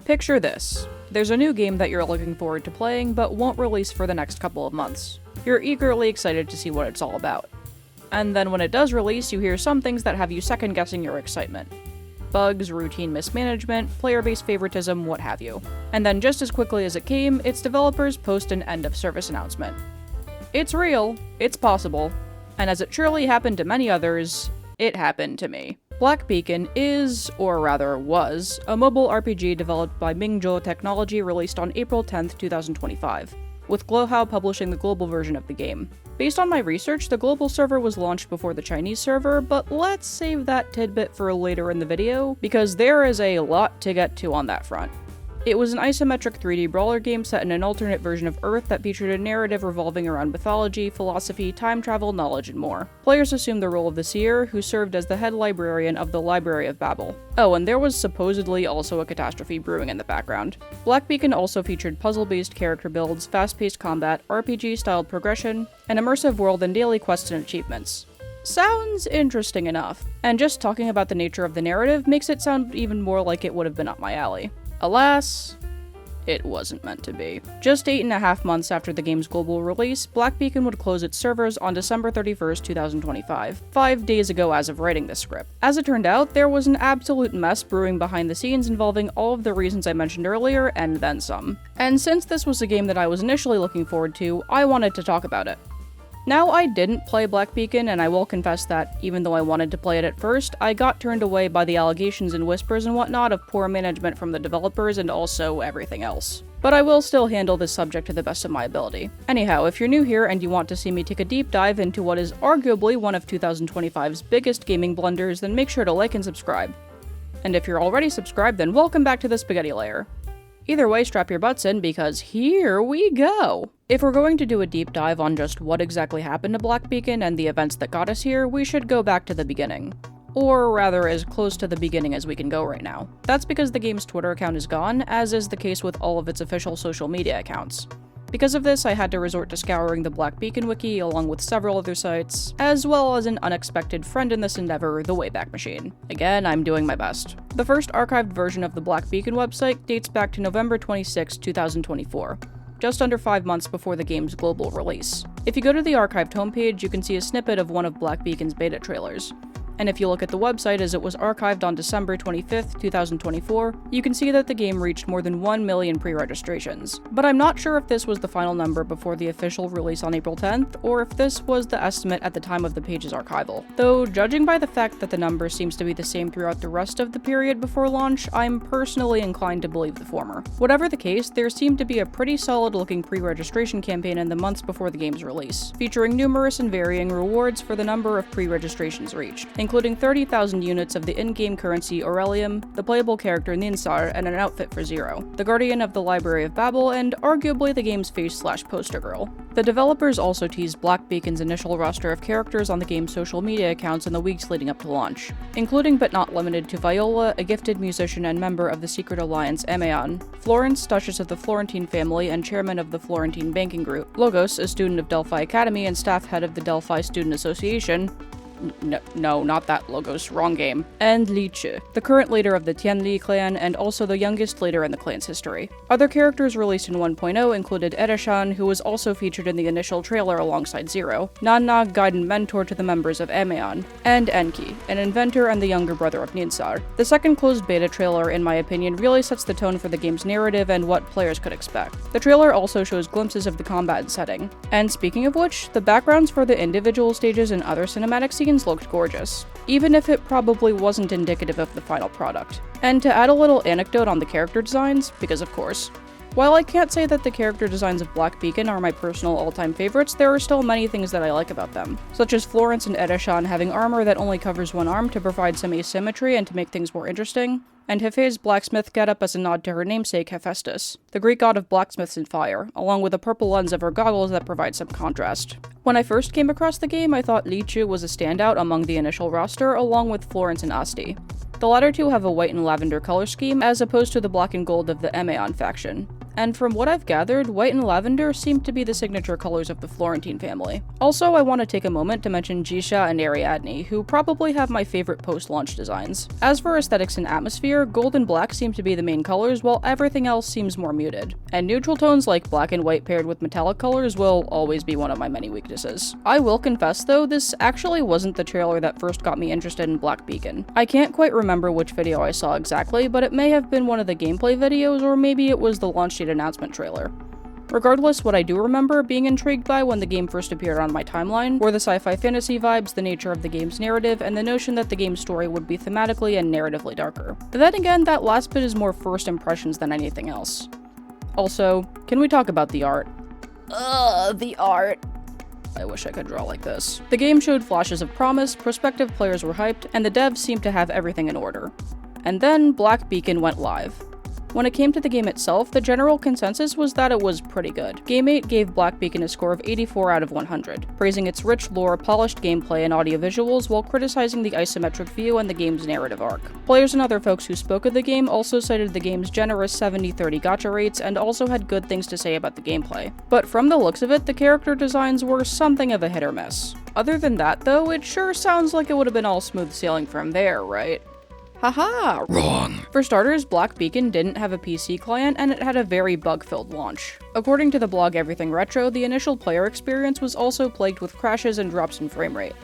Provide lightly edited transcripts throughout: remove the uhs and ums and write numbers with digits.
Picture this. There's a new game that you're looking forward to playing, but won't release for the next couple of months. You're eagerly excited to see what it's all about. And then when it does release, you hear some things that have you second-guessing your excitement. Bugs, routine mismanagement, player-based favoritism, what have you. And then just as quickly as it came, its developers post an end-of-service announcement. It's real, it's possible, and as it surely happened to many others, it happened to me. Black Beacon is, or rather was, a mobile RPG developed by Mingzhou Technology released on April 10th, 2025, with Glowhow publishing the global version of the game. Based on my research, the global server was launched before the Chinese server, but let's save that tidbit for later in the video, because there is a lot to get to on that front. It was an isometric 3D brawler game set in an alternate version of Earth that featured a narrative revolving around mythology, philosophy, time travel, knowledge, and more. Players assumed the role of the Seer, who served as the head librarian of the Library of Babel. Oh, and there was supposedly also a catastrophe brewing in the background. Black Beacon also featured puzzle-based character builds, fast-paced combat, RPG-styled progression, an immersive world, and daily quests and achievements. Sounds interesting enough, and just talking about the nature of the narrative makes it sound even more like it would have been up my alley. Alas, it wasn't meant to be. Just 8.5 months after the game's global release, Black Beacon would close its servers on December 31st, 2025, 5 days ago as of writing this script. As it turned out, there was an absolute mess brewing behind the scenes involving all of the reasons I mentioned earlier, and then some. And since this was a game that I was initially looking forward to, I wanted to talk about it. Now, I didn't play Black Beacon, and I will confess that, even though I wanted to play it at first, I got turned away by the allegations and whispers and whatnot of poor management from the developers and also everything else. But I will still handle this subject to the best of my ability. Anyhow, if you're new here and you want to see me take a deep dive into what is arguably one of 2025's biggest gaming blunders, then make sure to like and subscribe. And if you're already subscribed, then welcome back to the spaghetti layer. Either way, strap your butts in, because here we go! If we're going to do a deep dive on just what exactly happened to Black Beacon and the events that got us here, we should go back to the beginning. Or rather, as close to the beginning as we can go right now. That's because the game's Twitter account is gone, as is the case with all of its official social media accounts. Because of this, I had to resort to scouring the Black Beacon wiki along with several other sites, as well as an unexpected friend in this endeavor, the Wayback Machine. Again, I'm doing my best. The first archived version of the Black Beacon website dates back to November 26, 2024. Just under 5 months before the game's global release. If you go to the archived homepage, you can see a snippet of one of Black Beacon's beta trailers. And if you look at the website as it was archived on December 25th, 2024, you can see that the game reached more than 1 million pre-registrations. But I'm not sure if this was the final number before the official release on April 10th, or if this was the estimate at the time of the page's archival. Though, judging by the fact that the number seems to be the same throughout the rest of the period before launch, I'm personally inclined to believe the former. Whatever the case, there seemed to be a pretty solid-looking pre-registration campaign in the months before the game's release, featuring numerous and varying rewards for the number of pre-registrations reached, including 30,000 units of the in-game currency Aurelium, the playable character Ninsar, and an outfit for Zero, the guardian of the Library of Babel, and arguably the game's face/poster girl. The developers also teased Black Beacon's initial roster of characters on the game's social media accounts in the weeks leading up to launch, including but not limited to Viola, a gifted musician and member of the Secret Alliance Améon, Florence, Duchess of the Florentine family and chairman of the Florentine Banking Group, Logos, a student of Delphi Academy and staff head of the Delphi Student Association, No, not that Logos, wrong game. And Li Chi, the current leader of the Tianli clan and also the youngest leader in the clan's history. Other characters released in 1.0 included Ereshan, who was also featured in the initial trailer alongside Zero, Nanna, guide and mentor to the members of Améon, and Enki, an inventor and the younger brother of Ninsar. The second closed beta trailer, in my opinion, really sets the tone for the game's narrative and what players could expect. The trailer also shows glimpses of the combat and setting. And speaking of which, the backgrounds for the individual stages and other cinematic scenes looked gorgeous, even if it probably wasn't indicative of the final product. And to add a little anecdote on the character designs, because of course, while I can't say that the character designs of Black Beacon are my personal all-time favorites, there are still many things that I like about them, such as Florence and Ereshan having armor that only covers one arm to provide some asymmetry and to make things more interesting, and Hefe's blacksmith getup as a nod to her namesake Hephaestus, the Greek god of blacksmiths and fire, along with a purple lens of her goggles that provide some contrast. When I first came across the game, I thought Li Chi was a standout among the initial roster, along with Florence and Asti. The latter two have a white and lavender color scheme, as opposed to the black and gold of the Emeon faction. And from what I've gathered, white and lavender seem to be the signature colors of the Florentine family. Also, I want to take a moment to mention Gisha and Ariadne, who probably have my favorite post-launch designs. As for aesthetics and atmosphere, gold and black seem to be the main colors, while everything else seems more muted. And neutral tones like black and white paired with metallic colors will always be one of my many weaknesses. I will confess though, this actually wasn't the trailer that first got me interested in Black Beacon. I can't quite remember which video I saw exactly, but it may have been one of the gameplay videos, or maybe it was the launch date announcement trailer. Regardless, what I do remember being intrigued by when the game first appeared on my timeline were the sci-fi fantasy vibes, the nature of the game's narrative, and the notion that the game's story would be thematically and narratively darker. But then again, that last bit is more first impressions than anything else. Also, can we talk about the art? The art. I wish I could draw like this. The game showed flashes of promise, prospective players were hyped, and the devs seemed to have everything in order. And then Black Beacon went live. When it came to the game itself, the general consensus was that it was pretty good. GameMate gave Black Beacon a score of 84 out of 100, praising its rich lore, polished gameplay, and audiovisuals while criticizing the isometric view and the game's narrative arc. Players and other folks who spoke of the game also cited the game's generous 70-30 gacha rates and also had good things to say about the gameplay. But from the looks of it, the character designs were something of a hit or miss. Other than that though, it sure sounds like it would have been all smooth sailing from there, right? Haha! Wrong. For starters, Black Beacon didn't have a PC client and it had a very bug-filled launch. According to the blog Everything Retro, the initial player experience was also plagued with crashes and drops in frame rate.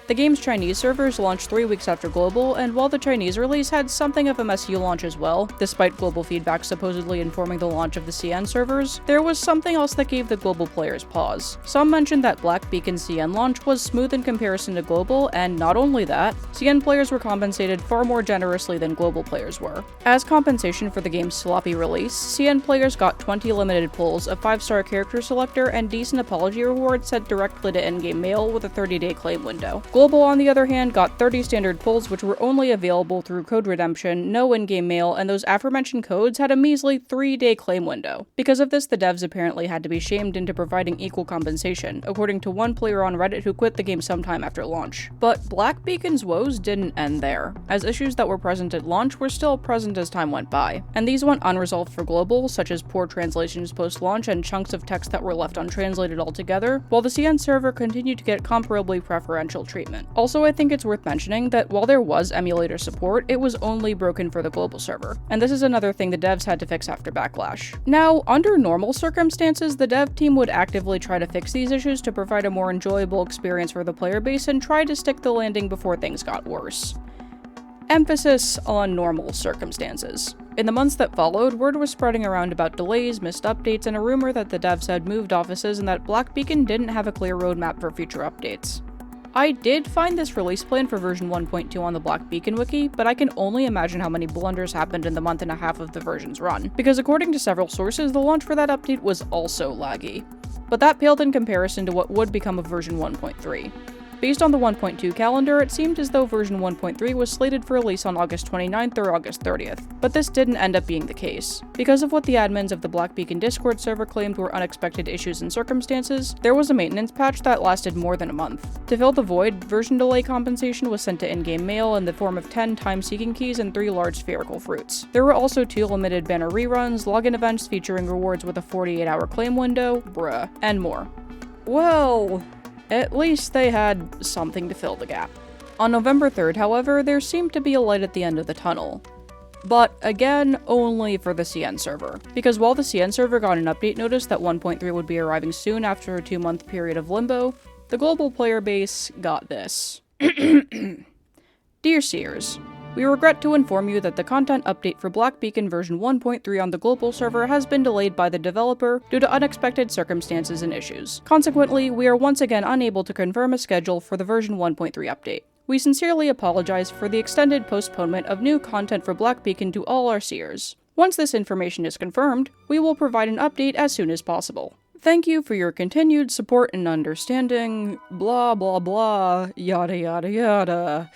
The game's Chinese servers launched 3 weeks after global, and while the Chinese release had something of a messy launch as well, despite global feedback supposedly informing the launch of the CN servers, there was something else that gave the global players pause. Some mentioned that Black Beacon's CN launch was smooth in comparison to global, and not only that, CN players were compensated far more generously than global players were. As compensation for the game's sloppy release, CN players got 20 limited pulls, a 5-star character selector, and decent apology rewards sent directly to in-game mail with a 30-day claim window. Global, on the other hand, got 30 standard pulls which were only available through code redemption, no in-game mail, and those aforementioned codes had a measly 3-day claim window. Because of this, the devs apparently had to be shamed into providing equal compensation, according to one player on Reddit who quit the game sometime after launch. But Black Beacon's woes didn't end there, as issues that were present at launch were still present as time went by. And these went unresolved for global, such as poor translations post-launch and chunks of text that were left untranslated altogether, while the CN server continued to get comparably preferential treatment. Also, I think it's worth mentioning that while there was emulator support, it was only broken for the global server, and this is another thing the devs had to fix after Backlash. Now, under normal circumstances, the dev team would actively try to fix these issues to provide a more enjoyable experience for the player base and try to stick the landing before things got worse. Emphasis on normal circumstances. In the months that followed, word was spreading around about delays, missed updates, and a rumor that the devs had moved offices and that Black Beacon didn't have a clear roadmap for future updates. I did find this release plan for version 1.2 on the Black Beacon wiki, but I can only imagine how many blunders happened in the month and a half of the version's run, because according to several sources, the launch for that update was also laggy. But that paled in comparison to what would become of version 1.3. Based on the 1.2 calendar, it seemed as though version 1.3 was slated for release on August 29th or August 30th, but this didn't end up being the case. Because of what the admins of the Black Beacon Discord server claimed were unexpected issues and circumstances, there was a maintenance patch that lasted more than a month. To fill the void, version delay compensation was sent to in-game mail in the form of 10 time-seeking keys and 3 large spherical fruits. There were also 2 limited banner reruns, login events featuring rewards with a 48-hour claim window, and more. Well, at least they had something to fill the gap. On November 3rd, however, there seemed to be a light at the end of the tunnel. But again, only for the CN server. Because while the CN server got an update notice that 1.3 would be arriving soon after a 2-month period of limbo, the global player base got this. Dear Seers, we regret to inform you that the content update for Black Beacon version 1.3 on the global server has been delayed by the developer due to unexpected circumstances and issues. Consequently, we are once again unable to confirm a schedule for the version 1.3 update. We sincerely apologize for the extended postponement of new content for Black Beacon to all our seers. Once this information is confirmed, we will provide an update as soon as possible. Thank you for your continued support and understanding, blah blah blah, yada yada yada.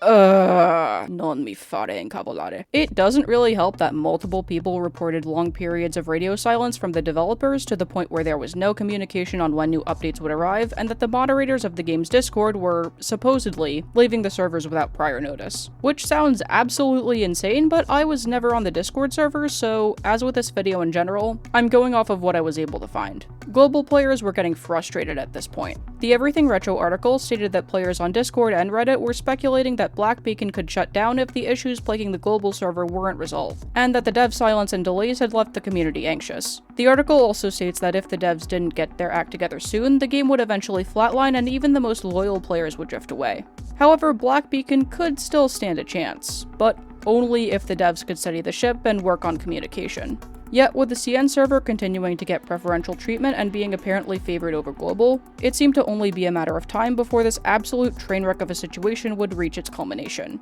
Non mi fare incavolare. It doesn't really help that multiple people reported long periods of radio silence from the developers to the point where there was no communication on when new updates would arrive, and that the moderators of the game's Discord were, supposedly, leaving the servers without prior notice. Which sounds absolutely insane, but I was never on the Discord server, so, as with this video in general, I'm going off of what I was able to find. Global players were getting frustrated at this point. The Everything Retro article stated that players on Discord and Reddit were speculating that Black Beacon could shut down if the issues plaguing the global server weren't resolved, and that the dev silence and delays had left the community anxious. The article also states that if the devs didn't get their act together soon, the game would eventually flatline and even the most loyal players would drift away. However, Black Beacon could still stand a chance, but only if the devs could steady the ship and work on communication. Yet, with the CN server continuing to get preferential treatment and being apparently favored over global, it seemed to only be a matter of time before this absolute train wreck of a situation would reach its culmination.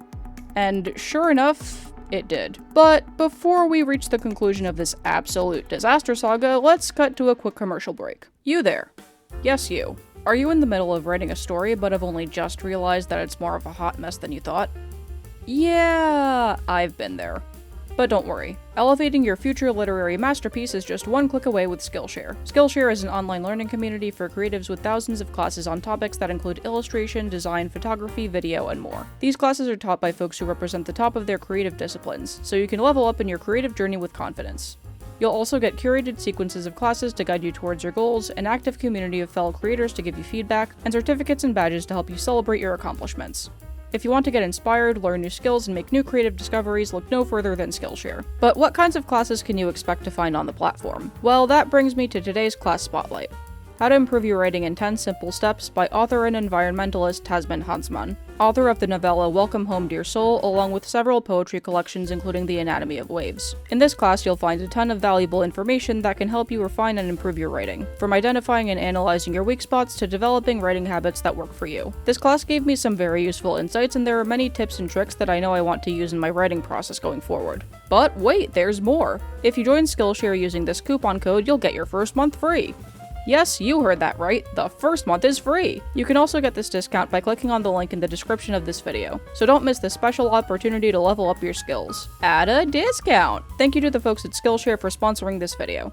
And sure enough, it did. But before we reach the conclusion of this absolute disaster saga, let's cut to a quick commercial break. You there. Yes, you. Are you in the middle of writing a story but have only just realized that it's more of a hot mess than you thought? Yeah, I've been there. But don't worry, elevating your future literary masterpiece is just one click away with Skillshare. Skillshare is an online learning community for creatives with thousands of classes on topics that include illustration, design, photography, video, and more. These classes are taught by folks who represent the top of their creative disciplines, so you can level up in your creative journey with confidence. You'll also get curated sequences of classes to guide you towards your goals, an active community of fellow creators to give you feedback, and certificates and badges to help you celebrate your accomplishments. If you want to get inspired, learn new skills, and make new creative discoveries, look no further than Skillshare. But what kinds of classes can you expect to find on the platform? Well, that brings me to today's class spotlight. How to Improve Your Writing in 10 Simple Steps by author and environmentalist Tasman Huntsman, author of the novella Welcome Home Dear Soul, along with several poetry collections including The Anatomy of Waves. In this class, you'll find a ton of valuable information that can help you refine and improve your writing, from identifying and analyzing your weak spots to developing writing habits that work for you. This class gave me some very useful insights, and there are many tips and tricks that I know I want to use in my writing process going forward. But wait, there's more! If you join Skillshare using this coupon code, you'll get your first month free! Yes, you heard that right. The first month is free! You can also get this discount by clicking on the link in the description of this video, so don't miss this special opportunity to level up your skills. At a discount! Thank you to the folks at Skillshare for sponsoring this video.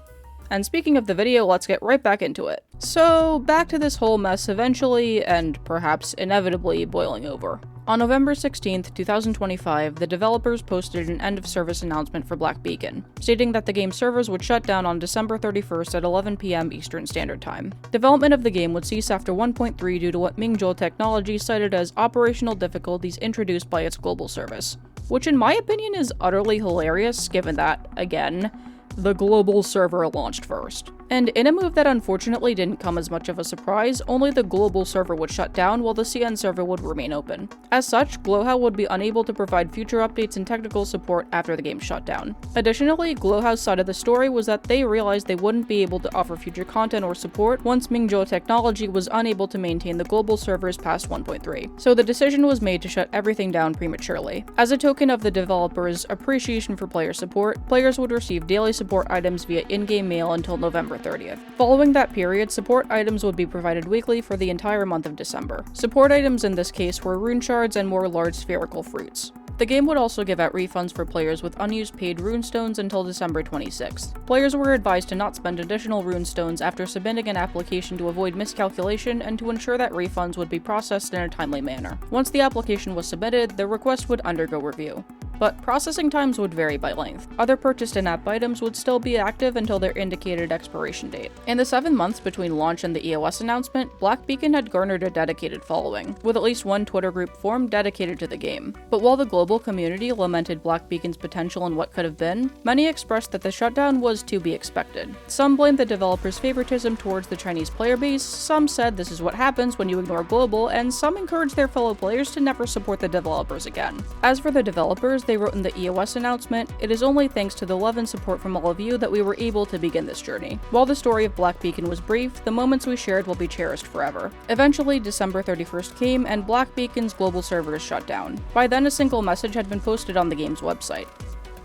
And speaking of the video, let's get right back into it. So, back to this whole mess eventually, and perhaps inevitably, boiling over. On November 16th, 2025, the developers posted an end-of-service announcement for Black Beacon, stating that the game's servers would shut down on December 31st at 11 p.m. Eastern Standard Time. Development of the game would cease after 1.3 due to what Mingzhou Technology cited as operational difficulties introduced by its global service, which in my opinion is utterly hilarious given that, again, the global server launched first. And in a move that unfortunately didn't come as much of a surprise, only the global server would shut down while the CN server would remain open. As such, Glowhow would be unable to provide future updates and technical support after the game shut down. Additionally, Glowhow's side of the story was that they realized they wouldn't be able to offer future content or support once Mingzhou Technology was unable to maintain the global servers past 1.3. So the decision was made to shut everything down prematurely. As a token of the developers' appreciation for player support, players would receive daily support items via in-game mail until November 30th. Following that period, support items would be provided weekly for the entire month of December. Support items in this case were rune shards and more large spherical fruits. The game would also give out refunds for players with unused paid runestones until December 26th. Players were advised to not spend additional runestones after submitting an application to avoid miscalculation and to ensure that refunds would be processed in a timely manner. Once the application was submitted, the request would undergo review. But processing times would vary by length. Other purchased in-app items would still be active until their indicated expiration date. In the 7 months between launch and the EOS announcement, Black Beacon had garnered a dedicated following, with at least one Twitter group formed dedicated to the game. But while the global community lamented Black Beacon's potential and what could have been, many expressed that the shutdown was to be expected. Some blamed the developers' favoritism towards the Chinese player base, some said this is what happens when you ignore global, and some encouraged their fellow players to never support the developers again. As for the developers, they wrote in the EOS announcement, "It is only thanks to the love and support from all of you that we were able to begin this journey. While the story of Black Beacon was brief, the moments we shared will be cherished forever." Eventually, December 31st came, and Black Beacon's global servers shut down. By then, a single message had been posted on the game's website.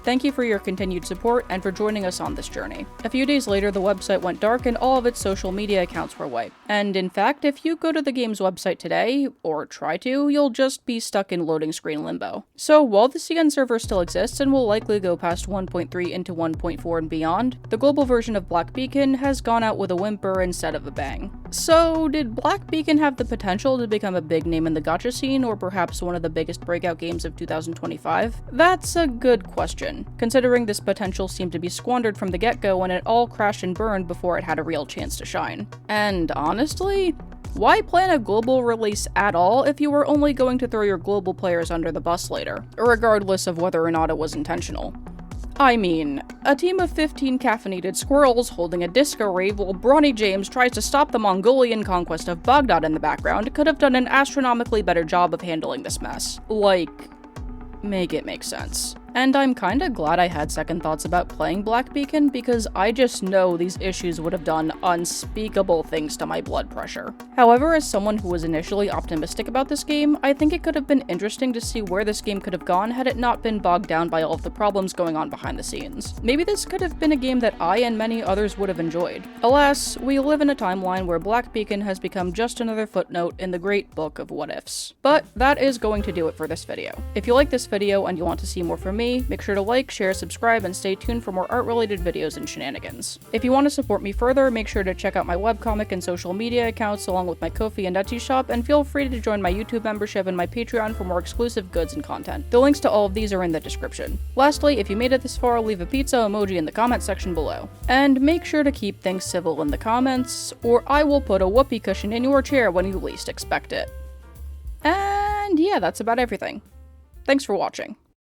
Thank you for your continued support and for joining us on this journey. A few days later, the website went dark and all of its social media accounts were wiped. And in fact, if you go to the game's website today, or try to, you'll just be stuck in loading screen limbo. So while the CN server still exists and will likely go past 1.3 into 1.4 and beyond, the global version of Black Beacon has gone out with a whimper instead of a bang. So did Black Beacon have the potential to become a big name in the gacha scene, or perhaps one of the biggest breakout games of 2025? That's a good question, considering this potential seemed to be squandered from the get-go when it all crashed and burned before it had a real chance to shine. And honestly, why plan a global release at all if you were only going to throw your global players under the bus later, regardless of whether or not it was intentional? I mean, a team of 15 caffeinated squirrels holding a disco rave while Bronny James tries to stop the Mongolian conquest of Baghdad in the background could have done an astronomically better job of handling this mess. Like, make it make sense. And I'm kinda glad I had second thoughts about playing Black Beacon, because I just know these issues would have done unspeakable things to my blood pressure. However, as someone who was initially optimistic about this game, I think it could have been interesting to see where this game could have gone had it not been bogged down by all of the problems going on behind the scenes. Maybe this could have been a game that I and many others would have enjoyed. Alas, we live in a timeline where Black Beacon has become just another footnote in the great book of what-ifs. But that is going to do it for this video. If you like this video and you want to see more from me, make sure to like, share, subscribe, and stay tuned for more art-related videos and shenanigans. If you want to support me further, make sure to check out my webcomic and social media accounts along with my Ko-fi and Etsy shop, and feel free to join my YouTube membership and my Patreon for more exclusive goods and content. The links to all of these are in the description. Lastly, if you made it this far, leave a pizza emoji in the comment section below. And make sure to keep things civil in the comments, or I will put a whoopee cushion in your chair when you least expect it. And yeah, that's about everything. Thanks for watching.